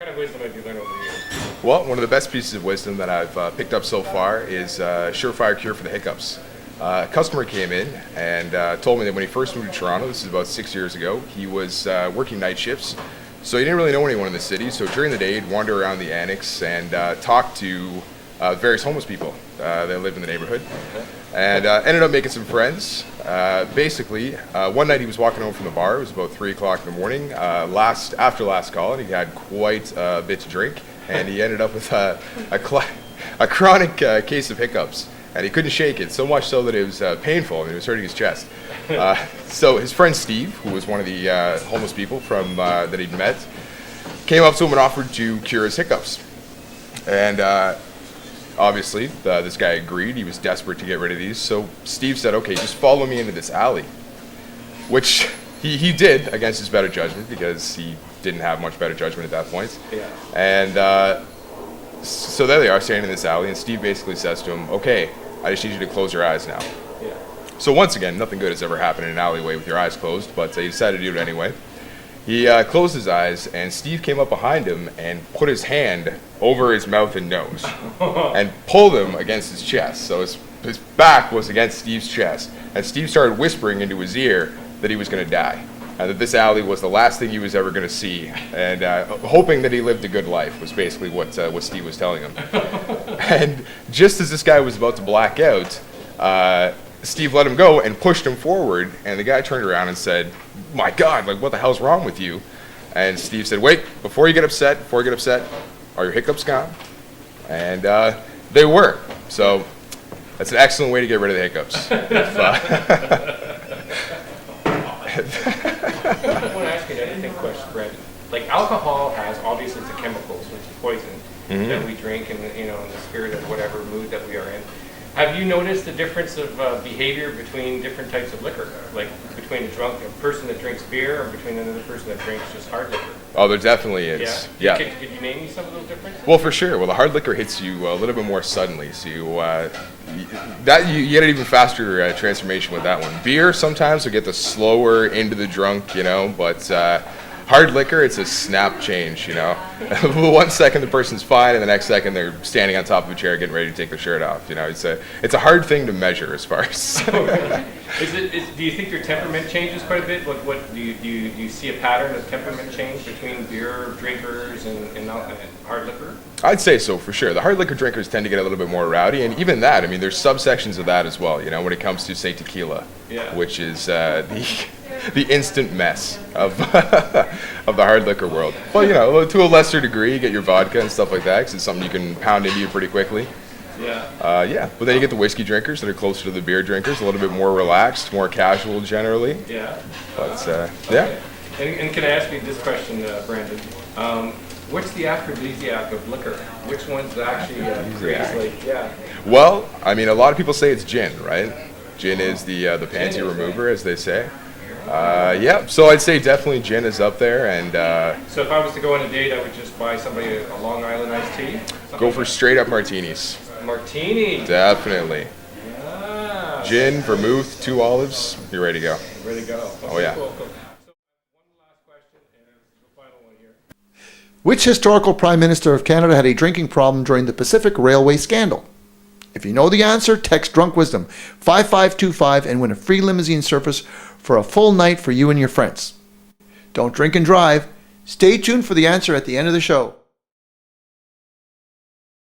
What kind of wisdom have you learned over the years? Well, one of the best pieces of wisdom that I've picked up so far is surefire cure for the hiccups. A customer came in and told me that when he first moved to Toronto, this is about 6 years ago, he was working night shifts. So he didn't really know anyone in the city. So during the day, he'd wander around the annex and talk to various homeless people that live in the neighborhood. And ended up making some friends. Basically, one night he was walking home from the bar. It was about 3 o'clock in the morning, after last call, and he had quite a bit to drink. And he ended up with a chronic case of hiccups. And he couldn't shake it, so much so that it was painful and it was hurting his chest. So his friend Steve, who was one of the homeless people that he'd met, came up to him and offered to cure his hiccups. And obviously, this guy agreed. He was desperate to get rid of these. So Steve said, okay, just follow me into this alley. Which he did against his better judgment, because he didn't have much better judgment at that point. Yeah. And so there they are, standing in this alley, and Steve basically says to him, okay, I just need you to close your eyes now. Yeah. So once again, nothing good has ever happened in an alleyway with your eyes closed, but he decided to do it anyway. He closed his eyes, and Steve came up behind him and put his hand over his mouth and nose and pulled him against his chest. So his back was against Steve's chest, and Steve started whispering into his ear that he was going to die, and that this alley was the last thing he was ever going to see, and hoping that he lived a good life was basically what Steve was telling him. And just as this guy was about to black out, Steve let him go and pushed him forward, and the guy turned around and said, my God, like, what the hell's wrong with you? And Steve said, wait, before you get upset, are your hiccups gone? And they were. So that's an excellent way to get rid of the hiccups. I want to ask you another thing question, Brandon. Like, alcohol has, obviously, it's a chemical, so it's a poison that we drink in the spirit of whatever mood that we are in. Have you noticed the difference of behavior between different types of liquor? Like between a person that drinks beer or between another person that drinks just hard liquor? Oh, there definitely is. Yeah. Could you name me some of those differences? Well, for sure. Well, the hard liquor hits you a little bit more suddenly, so you get an even faster transformation with that one. Beer sometimes will get the slower into the drunk, but hard liquor, it's a snap change, 1 second the person's fine, and the next second they're standing on top of a chair getting ready to take their shirt off. It's a hard thing to measure as far as. Do you think your temperament changes quite a bit? What do you see a pattern of temperament change between beer drinkers and hard liquor? I'd say so, for sure. The hard liquor drinkers tend to get a little bit more rowdy, and even that, there's subsections of that as well, when it comes to, say, tequila, which is the instant mess of of the hard liquor world. Well, to a lesser degree, you get your vodka and stuff like that, because it's something you can pound into you pretty quickly. Yeah. But then you get the whiskey drinkers that are closer to the beer drinkers, a little bit more relaxed, more casual generally. Yeah. But, yeah. And can I ask you this question, Brandon? What's the aphrodisiac of liquor? Which one's actually creates Well, a lot of people say it's gin, right? Gin is the panty remover, as they say. So I'd say definitely gin is up there, and so if I was to go on a date, I would just buy somebody a Long Island iced tea? Go for straight up martinis. Martini? Definitely. Yeah. Gin, vermouth, 2 olives, you're ready to go. Ready to go. Okay, oh yeah. Cool. So one last question, and the final one here. Which historical Prime Minister of Canada had a drinking problem during the Pacific Railway scandal? If you know the answer, text Drunk Wisdom 5525 and win a free limousine service for a full night for you and your friends. Don't drink and drive. Stay tuned for the answer at the end of the show.